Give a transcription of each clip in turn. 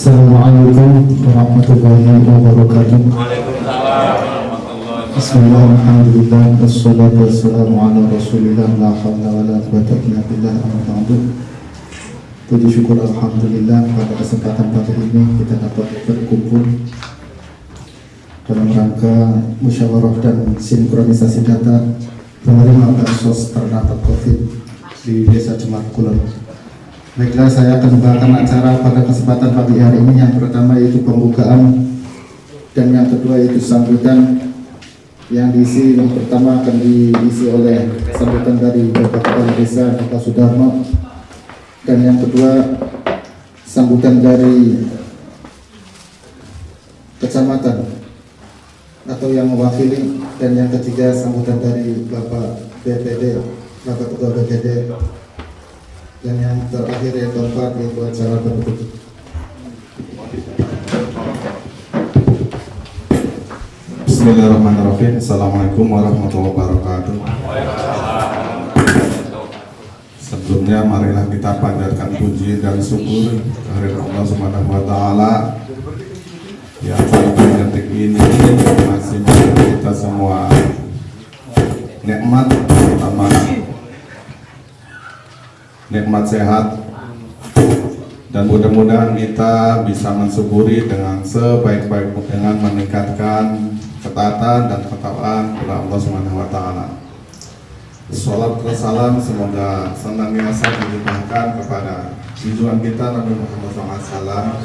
Assalamualaikum warahmatullahi wabarakatuh. Bismillah, alhamdulillah, wassalatu wassalamu ala rasulillah, la hawla wa la quwwata illa billah, amma ba'du. Puji syukur alhamdulillah pada kesempatan pagi ini kita dapat berkumpul dalam rangka musyawarah dan sinkronisasi data penerima bansos terdampak COVID di Desa Cemara Kulon. Baiklah, saya akan membawakan acara pada kesempatan pagi hari ini. Yang pertama yaitu pembukaan dan yang kedua yaitu sambutan. Yang pertama akan diisi oleh sambutan dari Bapak Kepala Desa Bapak Sudarmo, dan yang kedua sambutan dari kecamatan atau yang mewakili, dan yang ketiga sambutan dari Bapak BPD, Bapak Ketua BPD, dan yang terakhir yang keempat yaitu acara penutup. Bismillahirrahmanirrahim. Assalamualaikum warahmatullahi wabarakatuh. Sebelumnya marilah kita panjatkan puji dan syukur kehadirat Allah Subhanahu wa taala yang sampai detik ini masih memberi kita semua nikmat, terutama nikmat sehat, dan mudah-mudahan kita bisa mensyukuri dengan sebaik-baiknya dengan meningkatkan ketaatan dan ketakwaan kepada Allah Subhanahu wa taala. Shalawat dan salam semoga senantiasa dilimpahkan kepada junjungan kita Nabi Muhammad SAW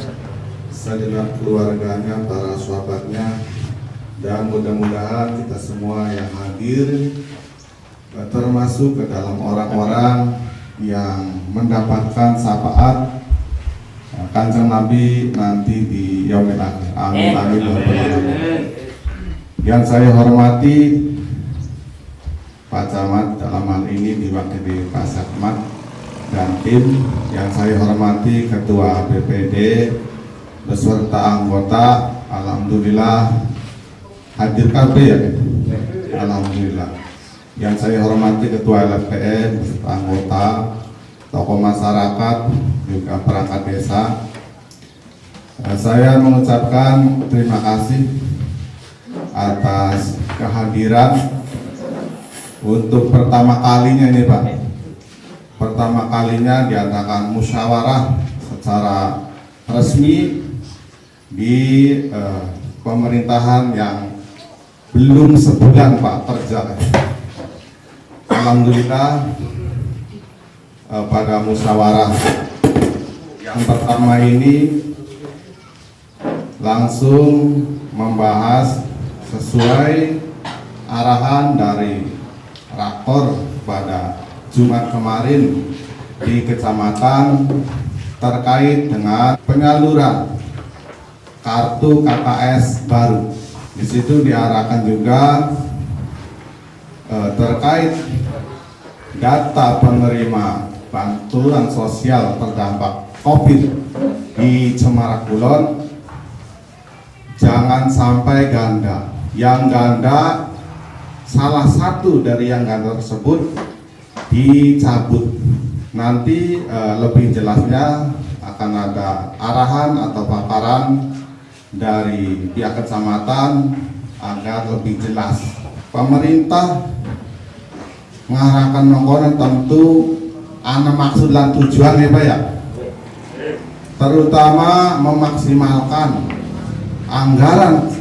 serta keluarganya, para sahabatnya, dan mudah-mudahan kita semua yang hadir termasuk ke dalam orang-orang yang mendapatkan syafaat Kanjeng Nabi nanti di yaumil akhir. Amin amin ya rabbal alamin. Yang saya hormati Pak Camat, dalam hal ini diwakili Pak Sakmat dan tim. Yang saya hormati Ketua BPD beserta anggota, alhamdulillah hadir KB ya, alhamdulillah. Yang saya hormati Ketua LPM beserta anggota, tokoh masyarakat, juga perangkat desa. Saya mengucapkan terima kasih atas kehadiran untuk pertama kalinya ini Pak. Pertama kalinya diadakan musyawarah secara resmi di pemerintahan yang belum sebulan Pak kerja. Alhamdulillah pada musyawarah yang pertama ini langsung membahas sesuai arahan dari rakor pada Jumat kemarin di kecamatan terkait dengan penyaluran kartu KKS baru. Di situ diarahkan juga terkait data penerima bantuan sosial terdampak COVID di Cemara Kulon jangan sampai ganda. Yang ganda, salah satu dari yang ganda tersebut dicabut. Nanti lebih jelasnya akan ada arahan atau paparan dari pihak kecamatan agar lebih jelas. Pemerintah mengarahkan nongkonan tentu ana maksud dan tujuan ya Pak ya, terutama memaksimalkan anggaran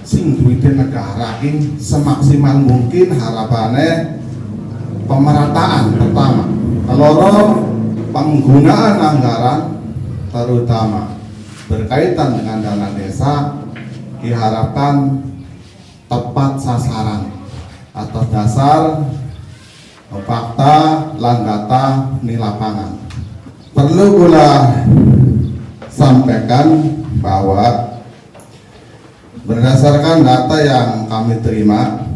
sing duitnya negara ini semaksimal mungkin. Harapannya pemerataan pertama, keloro penggunaan anggaran terutama berkaitan dengan dana desa diharapkan tepat sasaran atas dasar fakta lan data di lapangan. Perlu pula sampaikan bahwa berdasarkan data yang kami terima,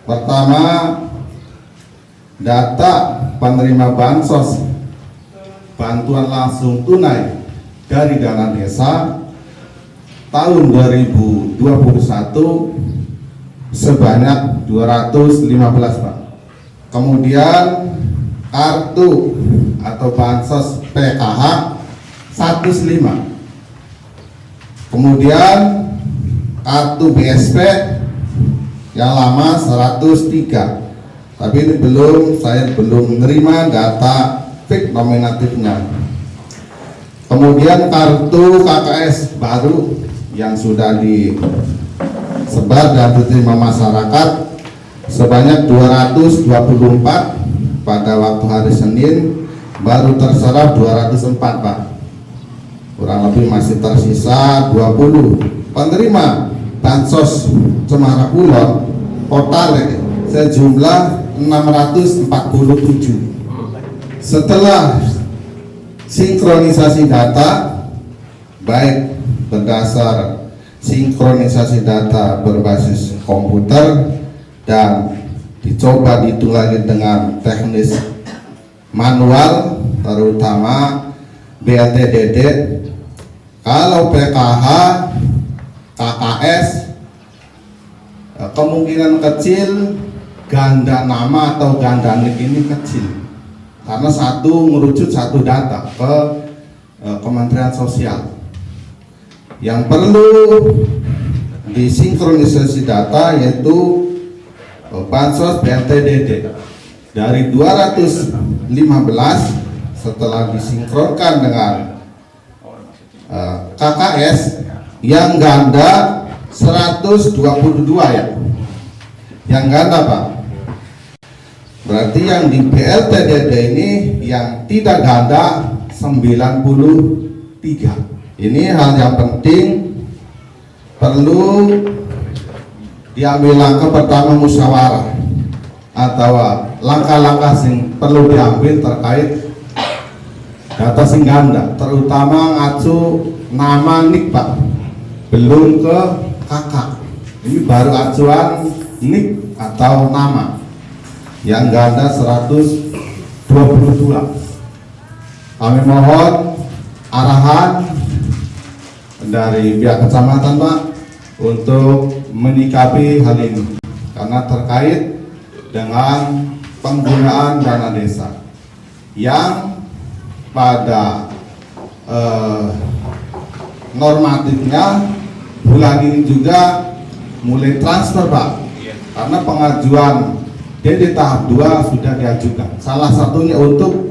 pertama data penerima bansos bantuan langsung tunai dari dana desa tahun 2021 sebanyak 215 Pak. Kemudian kartu atau bansos PKH 105 Kemudian kartu BSP yang lama 103, tapi ini saya belum menerima data fix nominatifnya. Kemudian kartu KKS baru yang sudah disebar dan diterima masyarakat sebanyak 224 pada waktu hari Senin, baru terserap 204 Pak. Kurang lebih masih tersisa 20 penerima bansos Cemara Kulon total sejumlah 647. Setelah sinkronisasi data, baik berdasar sinkronisasi data berbasis komputer dan dicoba ditulari dengan teknis manual, terutama BLTDD, kalau PKH, KKS kemungkinan kecil ganda nama atau ganda nik ini kecil, karena merujuk satu data ke Kementerian Sosial. Yang perlu disinkronisasi data yaitu bansos BLTDD dari 215 setelah disinkronkan dengan KKS yang ganda 122 ya, yang ganda Pak. Berarti yang di BLTDD ini yang tidak ganda 93. Ini hal yang penting, perlu diambil langkah pertama musyawarah atau langkah-langkah yang perlu diambil terkait data sing ganda, terutama ngacu nama nik Pak, belum ke kakak. Ini baru acuan nik atau nama yang ganda 122. Kami mohon arahan dari pihak kecamatan Pak untuk menyikapi hal ini, karena terkait dengan penggunaan dana desa yang pada normatifnya bulan ini juga mulai transfer Pak, karena pengajuan DD tahap 2 sudah diajukan, salah satunya untuk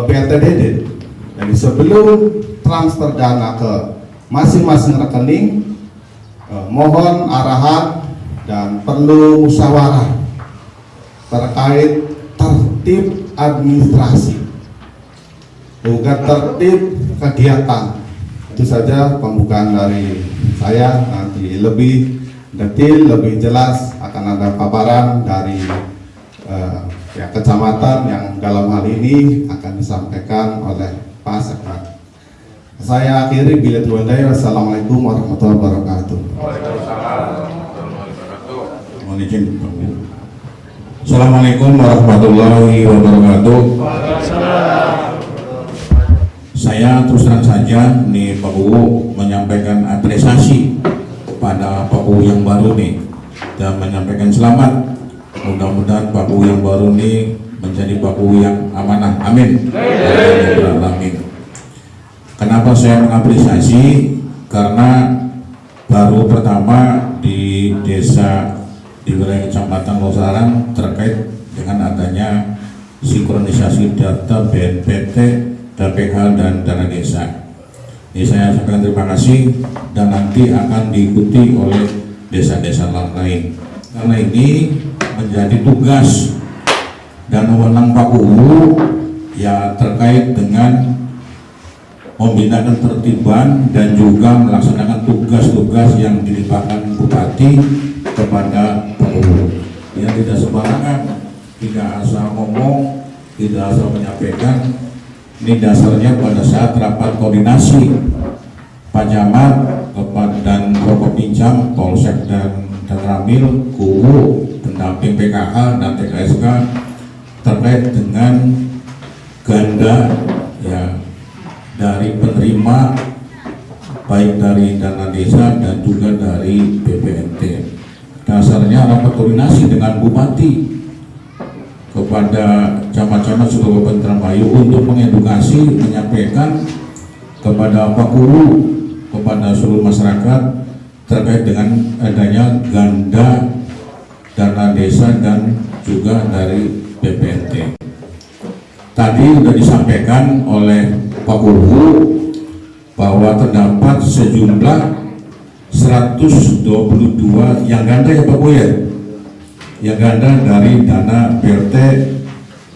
BLTDD. Jadi sebelum transfer dana ke masing-masing rekening, mohon arahan dan perlu musyawarah terkait tertib administrasi, bukan tertib kegiatan. Itu saja pembukaan dari saya. Nanti lebih detail, lebih jelas akan ada paparan dari kecamatan yang dalam hal ini akan disampaikan oleh Pak Sekda. Saya akhiri bila tuandai. Wassalamualaikum warahmatullahi wabarakatuh. Mohon izin. Assalamualaikum warahmatullahi wabarakatuh. Saya terus terang saja nih Pak Uu menyampaikan apresiasi kepada Pak Uu yang baru nih dan menyampaikan selamat. Mudah-mudahan Pak Uu yang baru nih menjadi Pak Uu yang amanah. Amin. Amin. Kenapa saya mengapresiasi? Karena baru pertama di desa di wilayah Kecamatan Losarang terkait dengan adanya sinkronisasi data BNPT, DPH dan dana desa. Ini saya sampaikan terima kasih dan nanti akan diikuti oleh desa-desa lain. Karena ini menjadi tugas dan wewenang Pak Uu ya terkait dengan membinakan tertiban dan juga melaksanakan tugas-tugas yang dilimpahkan Bupati kepada Pak Uu. Ya tidak sembarangan, tidak asal ngomong, tidak asal menyampaikan. Ini dasarnya pada saat rapat koordinasi Pak Camat dan Prokopinjam, Polsek dan Ramil, KUU, pendamping PKH dan TKSK terkait dengan ganda ya dari penerima baik dari dana desa dan juga dari BPNT. Dasarnya rapat koordinasi dengan Bupati kepada camat-camat seluruh Indramayu untuk mengedukasi, menyampaikan kepada Pak Guru, kepada seluruh masyarakat terkait dengan adanya ganda dana desa dan juga dari BPNT. Tadi sudah disampaikan oleh Pak Guru bahwa terdapat sejumlah 122 yang ganda ya Pak Bu ya, yang ganda dari dana BLT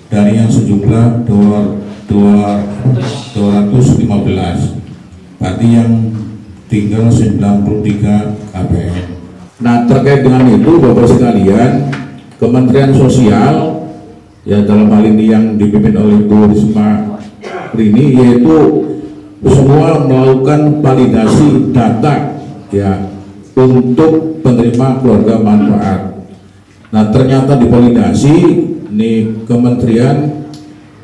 dari yang sejumlah 215, berarti yang tinggal 93 KPM. Nah, terkait dengan itu Bapak sekalian, Kementerian Sosial ya dalam hal ini yang dipimpin oleh Bu Risma Rini, yaitu semua melakukan validasi data ya untuk penerima keluarga manfaat. Nah, ternyata divalidasi ini kementerian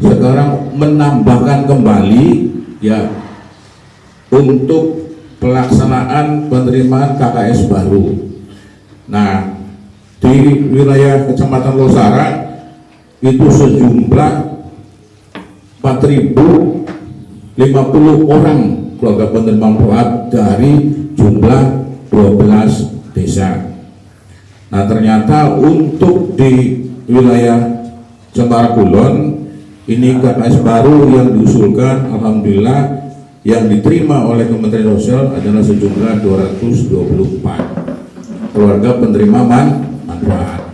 sekarang menambahkan kembali ya untuk pelaksanaan penerimaan KKS baru. Nah, di wilayah Kecamatan Losara itu sejumlah 4.050 orang keluarga penerima manfaat dari jumlah 12 desa. Nah, ternyata untuk di wilayah Cemara Kulon ini KKS baru yang diusulkan, alhamdulillah yang diterima oleh Kementerian Sosial adalah sejumlah 224 keluarga penerima manfaat.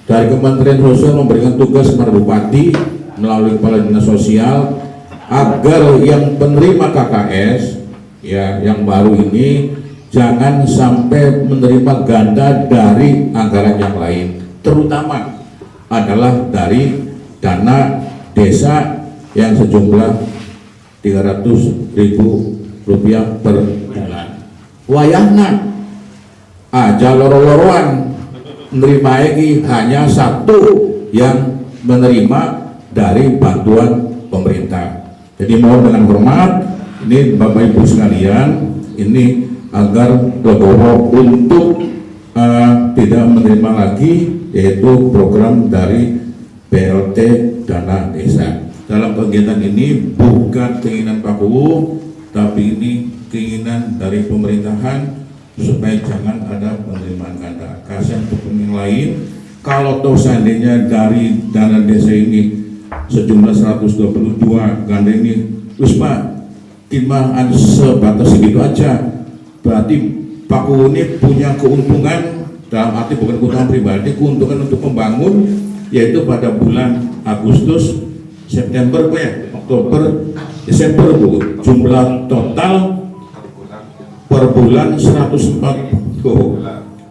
Dari Kementerian Sosial memberikan tugas kepada Bupati melalui Kepala Dinas Sosial agar yang penerima KKS ya yang baru ini jangan sampai menerima ganda dari anggaran yang lain, terutama adalah dari dana desa yang sejumlah 300.000 rupiah per bulan. Wayahna aja loro-loroan menerima lagi hanya satu yang menerima dari bantuan pemerintah. Jadi mohon dengan hormat ini Bapak Ibu sekalian, ini agar legowo untuk tidak menerima lagi yaitu program dari BLT dana desa. Dalam kegiatan ini bukan keinginan Pak Kuwu, tapi ini keinginan dari pemerintahan supaya jangan ada penerimaan ganda. Kasihan untuk yang lain, kalau toh seandainya dari dana desa ini sejumlah 122 ganda ini, terus Pak, kita sebatas segitu aja. Berarti Pak Kuwu ini punya keuntungan, dalam arti bukan keuntungan pribadi, keuntungan untuk membangun, yaitu pada bulan Agustus, September, Oktober, Desember, Bu, jumlah total per bulan 140,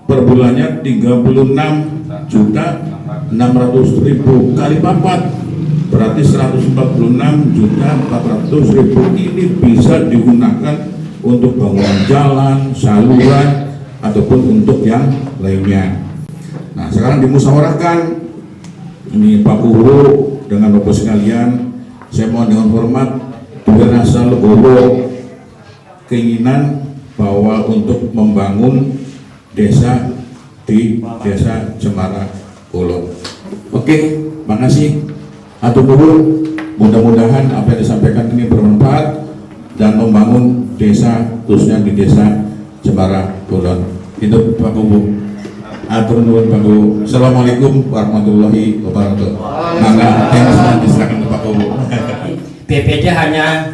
per bulannya 36.600.000 kali 4, berarti 146.400.000 ini bisa digunakan untuk bangunan jalan, saluran, ataupun untuk yang lainnya. Nah, sekarang dimusyawarahkan ini Pak Kuwu dengan Bapak sekalian, saya mohon dengan hormat dengan asal legowo keinginan bahwa untuk membangun desa di desa Cemara Kulon. Oke, makasih. Atur nuhun, mudah-mudahan apa yang disampaikan ini bermanfaat dan membangun desa khususnya di desa Cemara Kulon. Itu Pak Kuwu. Atur nuhun Pak Kuwu. Assalamualaikum warahmatullahi wabarakatuh. Maka yang diserahkan ke Pak Kuwu. BPD hanya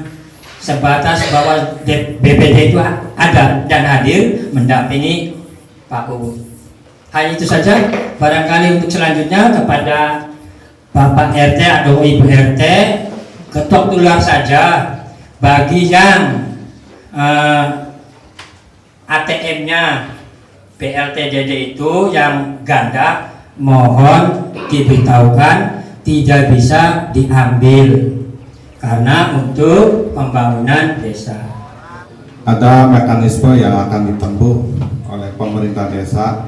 sebatas bahwa BPD itu ada dan hadir mendampingi Pak Kuwu. Hanya itu saja. Barangkali untuk selanjutnya kepada Bapak RT atau Ibu RT, ketok tular saja bagi yang ATM-nya BLTDD itu yang ganda, mohon diberitahukan tidak bisa diambil karena untuk pembangunan desa. Ada mekanisme yang akan ditempuh oleh pemerintah desa.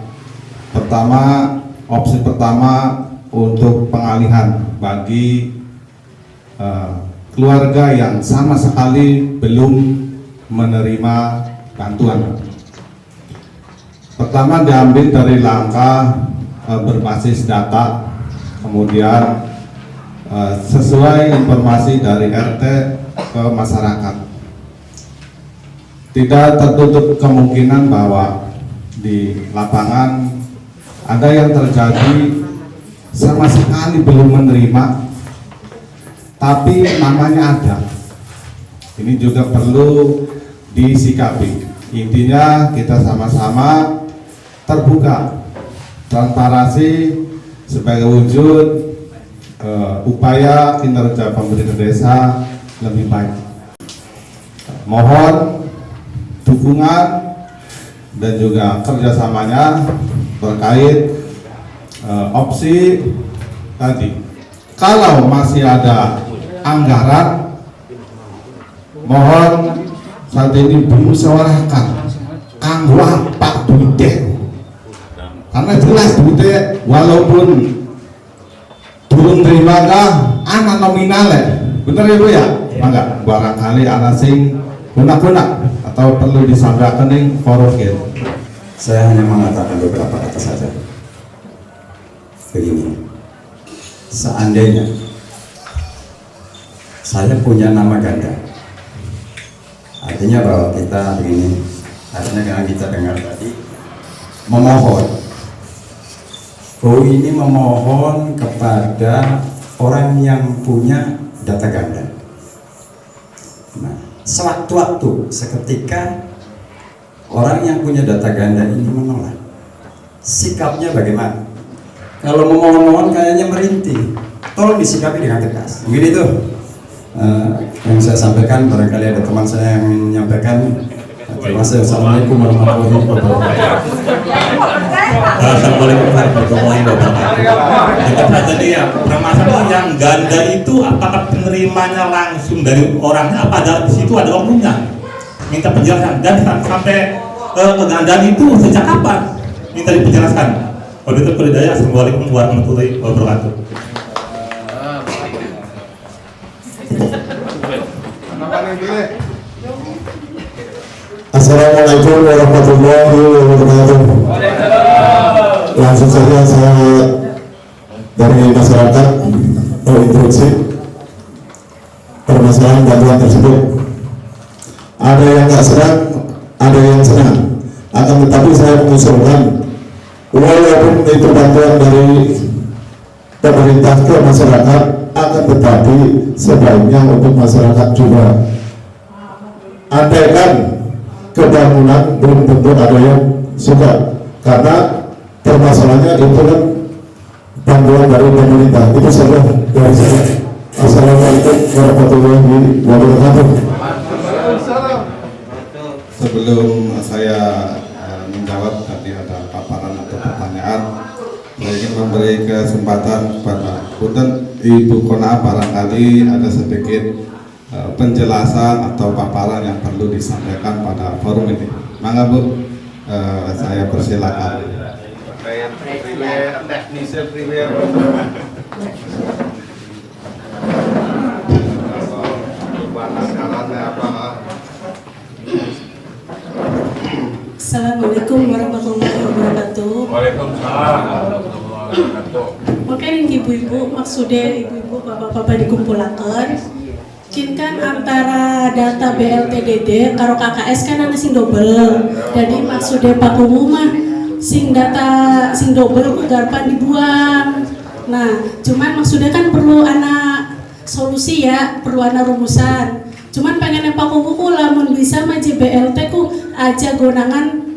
Pertama, opsi pertama untuk pengalihan bagi keluarga yang sama sekali belum menerima bantuan. Pertama diambil dari langkah berbasis data, kemudian sesuai informasi dari RT ke masyarakat. tidak tertutup kemungkinan bahwa di lapangan ada yang terjadi sama sekali belum menerima, tapi namanya ada. Ini juga perlu disikapi. Intinya kita sama-sama terbuka, transparansi sebagai wujud upaya kinerja pemerintah desa lebih baik. Mohon dukungan dan juga kerjasamanya terkait opsi tadi. Kalau masih ada anggaran, mohon saat ini dimusyawarahkan kanggo apa duitnya, karena jelas duitnya walaupun turun terima kah anak nominal bener ya Bu ya, mangga barangkali anak sing guna-guna atau perlu disampaikan ning forum gitu. Saya hanya mengatakan beberapa kata saja. Begini, seandainya saya punya nama ganda, artinya bahwa kita begini, artinya yang kita dengar tadi memohon, ini memohon kepada orang yang punya data ganda. Nah, sewaktu-waktu seketika orang yang punya data ganda ini menolak, sikapnya bagaimana? Kalau memohon-mohon kayaknya merintih, tolong disikapi dengan tegas. Mungkin itu yang saya sampaikan. Barangkali ada teman saya yang ingin menyampaikan. Terima kasih. Assalamualaikum warahmatullahi wabarakatuh. Assalamualaikum warahmatullahi wabarakatuh. Kita tadi ya, permasalahan yang ganda itu apakah penerimanya langsung dari orangnya, apa di situ ada oknumnya? Minta penjelasan. Dan sampai kegandaan itu sejak kapan? Minta dipenjelaskan. Wabillahi taufiq wal hidayah. Assalamualaikum warahmatullahi wabarakatuh. Assalamualaikum warahmatullahi wabarakatuh. Langsung saja saya dari masyarakat instruksi permasalahan bantuan tersebut. Ada yang nggak senang, ada yang senang. Akan tetapi saya mengusulkan, walaupun itu bantuan dari pemerintah ke masyarakat, akan tetapi sebaiknya untuk masyarakat juga. Andaikan kebangunan belum tentu ada yang suka, karena permasalahannya itu kan bantuan dari pemerintah. Itu saja dari saya. Assalamualaikum warahmatullahi wabarakatuh. Sebelum saya menjawab tadi ada paparan atau pertanyaan, saya ingin memberi kesempatan kepada Punten Ibu Kona, barangkali ada sedikit penjelasan atau paparan yang perlu disampaikan pada forum ini. Mangga Bu, saya persilakan. Assalamualaikum warahmatullahi wabarakatuh. Waalaikumsalam warahmatullahi wabarakatuh. Mungkin ibu-ibu, maksudnya ibu-ibu, bapak-bapak dikumpulakan. Kan antara data BLTDD karo KKS kan ada sing double. Jadi maksudnya Pak Ungu mah sing data sing double garpan dibuang. Nah, cuman maksudnya kan perlu anak solusi ya, perlu anak rumusan. Cuman pengen Pak Ungu ku lamun bisa mah JBLT ku aja gonangan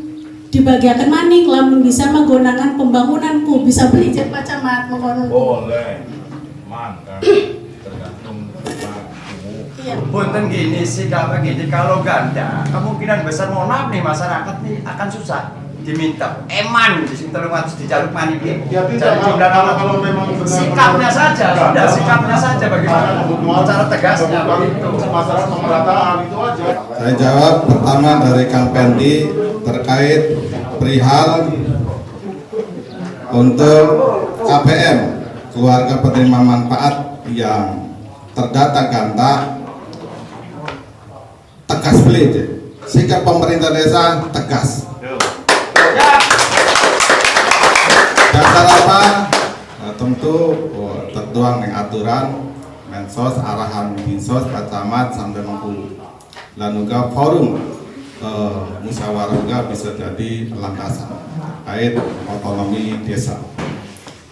dibagiakan maning, lamun bisa mah gonangan pembangunan ku bisa beli jet pacamat mohon. Boleh, mantap. Tergantung Iya. Punten gini sih, kalau ganda kemungkinan besar, mohon maaf nih, masyarakat nih akan susah diminta eman di sini 300 dijaluk mani dia. Ya, Jadi jumlah nama kalau memang benar, sikapnya saja, sudah sikapnya saja bagaimana cara tegasnya begitu. masalah pemerataan itu aja. Saya jawab pertama dari Kang Pendi terkait perihal untuk KPM, keluarga penerima manfaat yang terdata ganda, tegas beli. Sikap pemerintah desa tegas. Dasar apa? Tentu tertuang dengan aturan Mensos, arahan Dinsos, Camat sampai Bengkulu. Dan juga forum musyawarah juga bisa jadi landasan terkait otonomi desa.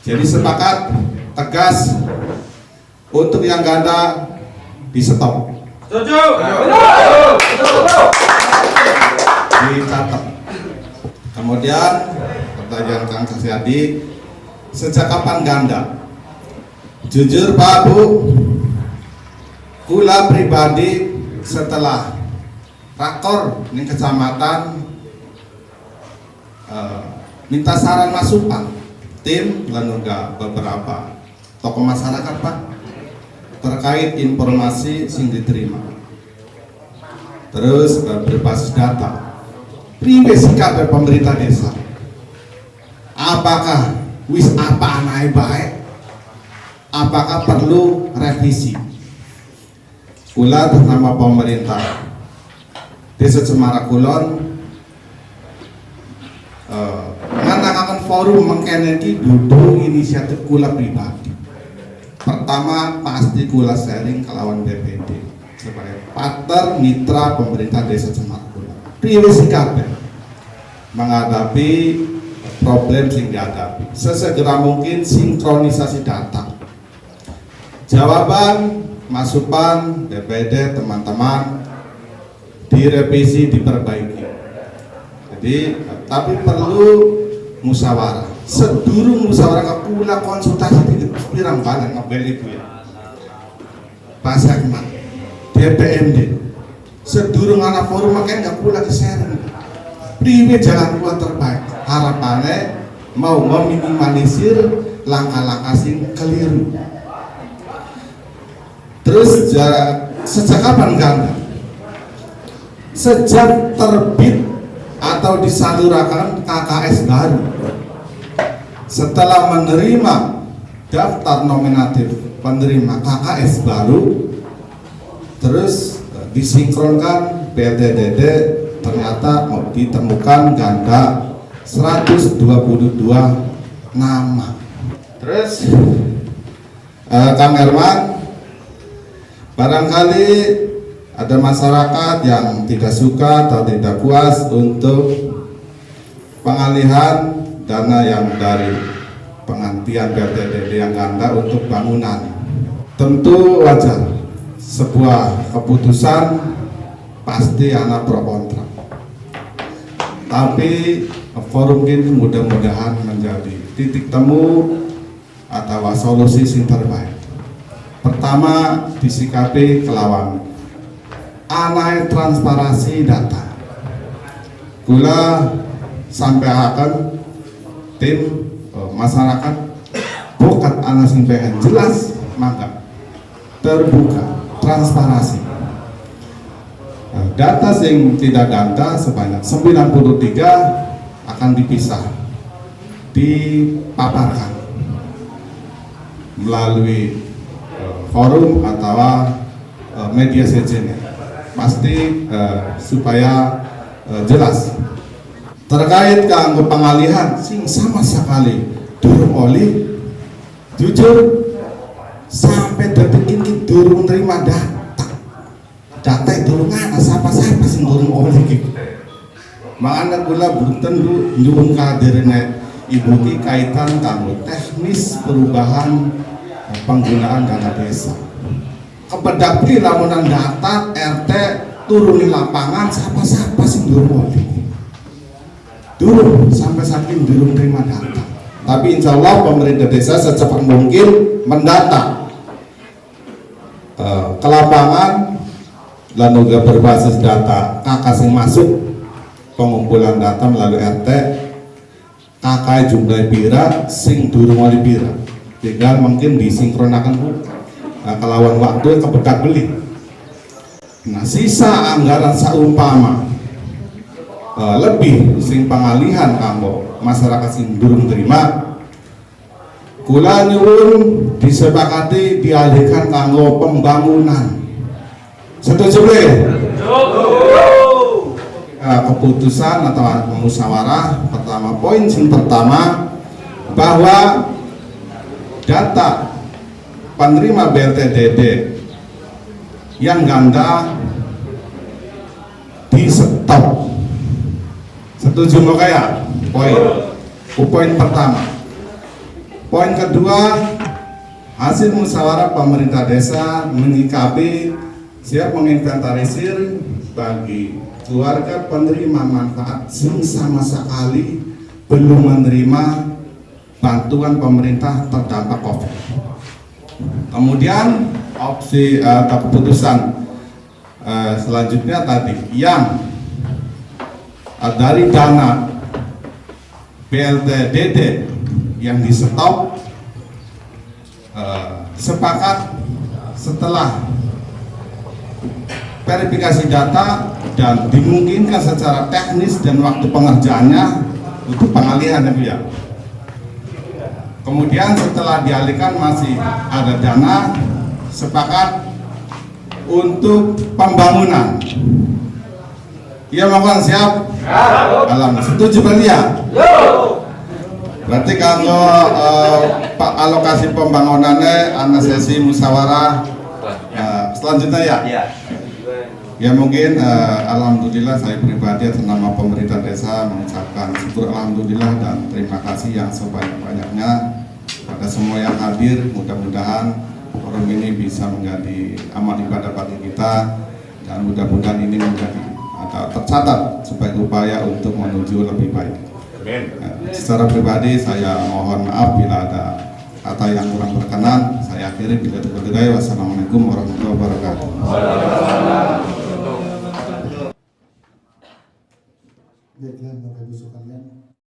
Jadi sepakat tegas untuk yang ganda di stop. Dicatat. Kemudian pertanyaan Kang Kasyadi, sejak kapan ganda? Jujur Pak Bu, kula pribadi setelah rakor di kecamatan minta saran masukan tim dan juga beberapa tokoh masyarakat Pak terkait informasi sing diterima, terus berbasis data priwe sikap dari pemerintah desa, apakah wis apa anai baik, apakah perlu revisi. Kula bersama pemerintah Desa Cemara Kulon mengadakan forum mengkeneki duduk inisiatif kula pribadi. Pertama pasti kula sharing ke lawan BPD sebagai partner mitra pemerintah Desa Cemara Kulon. Priwe sikap menghadapi problem sing dihadapi. Sesegera mungkin sinkronisasi data. Jawaban masukan DPD teman-teman direvisi, diperbaiki. Jadi tapi perlu musyawarah. Sedurung musyawarah kula konsultasi di pirang balik ngabel ibu ya. Pak Sekmat, DPMD. Sedurung anak forum makanya nggak kula sharing. Priwe jalan keluar terbaik. Harapannya mau meminimalisir langkah-langkah sing keliru. Terus sejak kapan ganda? Sejak terbit atau disalurkan KKS baru. Setelah menerima daftar nominatif penerima KKS baru, terus disinkronkan PTDD, ternyata ditemukan ganda 122 nama. Terus Kang Herman, barangkali ada masyarakat yang tidak suka atau tidak puas untuk pengalihan dana yang dari penggantian PTDD yang ganda untuk bangunan. Tentu wajar, sebuah keputusan pasti anak pro kontra. Tapi forum ini mudah-mudahan menjadi titik temu atau solusi yang terbaik. Pertama, disikapi kelawan anai transparansi data. Kula sampai akan tim masyarakat bukan anak sing pengen jelas, maka terbuka, transparansi. Data sing tidak ganda sebanyak 93 akan dipisah, dipaparkan melalui forum atau media sejenis. Pasti supaya jelas terkait kanggo pengalihan sing sama sekali durung oli, jujur sampai detik ini durung terima data durung ana siapa sing durung oli gitu. Makanya kula bunten nyuwun kahadirane Ibu Ki kaitan kanggo teknis perubahan penggunaan dana desa. Kepedapri lamunan data RT turun di lapangan siapa sing durung durung sampai saking durung terima data. Tapi insya Allah pemerintah desa secepat mungkin mendata ke lapangan dan juga berbasis data kakak sing masuk pengumpulan data melalui RT, kakak jumlah pira sing durung oleh pira, tinggal mungkin disinkronakan kelawan waktu kebedak beli. Nah sisa anggaran saumpama lebih sing pengalihan kanggo masyarakat sing durung terima, kula nyuwun disepakati dialihkan kanggo pembangunan. Setuju ble? Keputusan atau musyawarah pertama, poin sing pertama bahwa data penerima BLTDD yang ganda stop. Setuju nggak ya? Poin pertama. Poin kedua, hasil musyawarah pemerintah desa menyikapi siap menginventarisir bagi keluarga penerima manfaat yang sama sekali belum menerima bantuan pemerintah terdampak COVID. Kemudian opsi keputusan selanjutnya tadi yang dari dana BLTDD yang di stop, sepakat setelah verifikasi data dan dimungkinkan secara teknis dan waktu pengerjaannya untuk pengalihan ya. Kemudian setelah dialihkan masih ada dana, sepakat untuk pembangunan. Iya mohon siap? Alhamdulillah. Setuju berarti ya? Berarti kalau Pak alokasi pembangunannya anak sesi musyawarah selanjutnya ya? Ya mungkin alhamdulillah saya pribadi atas nama pemerintah desa mengucapkan syukur alhamdulillah dan terima kasih yang sebanyak-banyaknya pada semua yang hadir. Mudah-mudahan forum ini bisa menjadi amal ibadah bagi kita dan mudah-mudahan ini menjadi atau tercatat sebagai upaya untuk menuju lebih baik. Secara pribadi saya mohon maaf bila ada kata yang kurang berkenan. Saya akhiri bila terkendali. Wassalamualaikum warahmatullahi wabarakatuh. Baiklah Bapak Ibu sekalian,